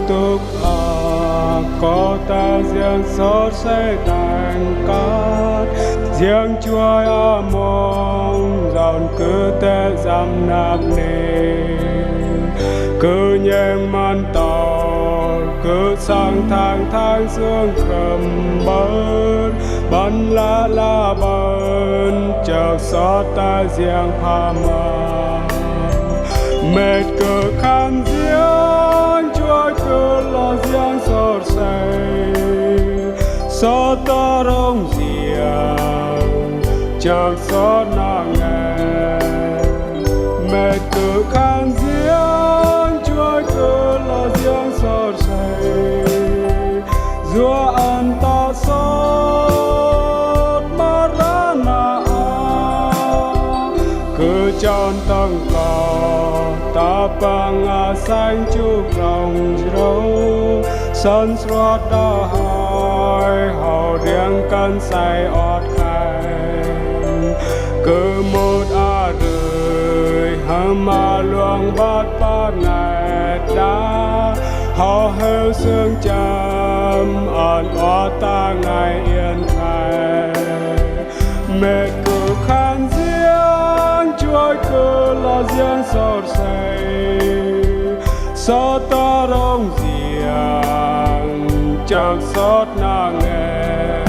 tục có ta riêng xót sẽ tàn cát riêng chúa mong dọn cứ te dăm nạp nề cứ nhang man tỏ cứ sang tháng dương cầm bớt bắn la bơn chợt xót ta riêng pha mà mệt cứ khăn riêng chúa cứ lo riêng xót say xót ta rong riêng chợt xót nàng nghe mệt cứ khăn riêng chúa cứ lo riêng xót say Dua anta sốt mà ra na cứ chọn tăng cò ta bằng xanh chúc lòng râu sân sốt đã hỏi hậu riêng cân say ọt khai cứ một đời hâm luồng bát bát ngày đã họ heo xương chăm ẩn oa ta ngày yên khai mệt cứ khăn riêng chúa cứ lo riêng sốt say xót ta rong riêng chẳng xót nàng nghe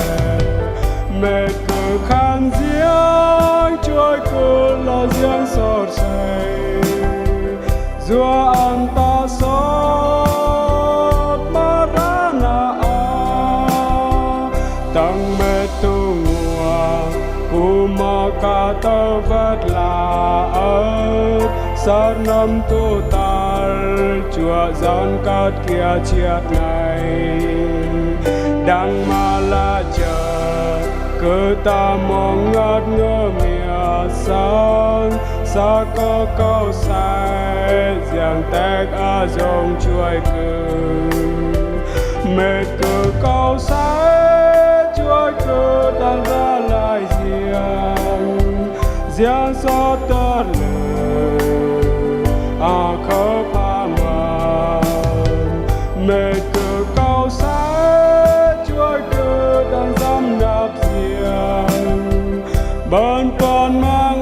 mệt cứ khăn riêng chúa cứ lo riêng sốt say Dua anh ta sốt mà ra na tăng mê tu ngùa cù mà cả tơ vất là ớt sát năm tu tar chùa giòn cát kia chiết này đang mà la chờ cứ ta mong ngất ngơ mìa sáng sa có câu sai giang tách dòng chuối cứ mệt cứ câu sai chuối cứ đang ra lại riêng gió tơ lời khó pha mờ mệt cứ câu sai chuối cứ đang dám nạp riêng bên con mang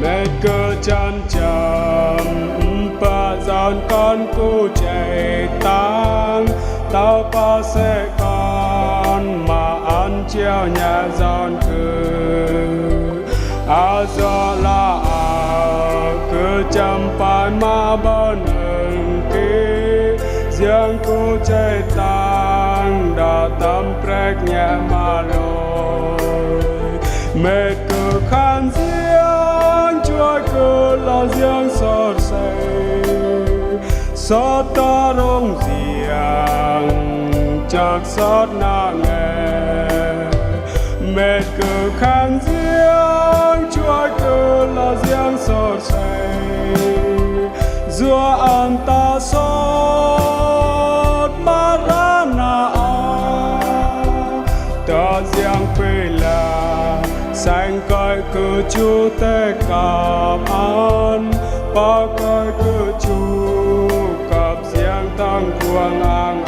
mẹ cơ chân chầm bà giòn con cu chạy tăng tao ba sẽ con mà ăn treo nhà giòn do là cứ chăm bài mà bên kia riêng cu chạy tăng đã tâm prek nhà mà lôi mẹ cứ khăn Chúa cứ lo riêng sốt say xót ta rong riêng chắc xót nặng nghe mệt cứ khăn riêng Chúa cứ lo riêng sốt say Dua anh ta sốt mà ra na ta riêng quê là xanh coi cứ chú tê cặp ăn ba coi cứ chú cặp riêng tăng quang ang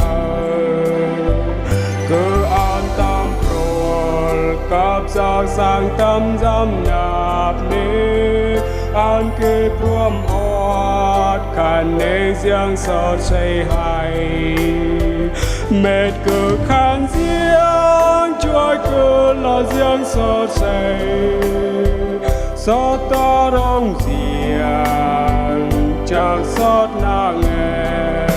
cứ an tâm rồi cặp giặc sang tâm dâm nhạp ni an kê buông ót khăn nê riêng sốt say hay mệt cứ khăn riêng Chúa cứ lo riêng sốt say xót ta rong riêng chẳng xót nàng nghe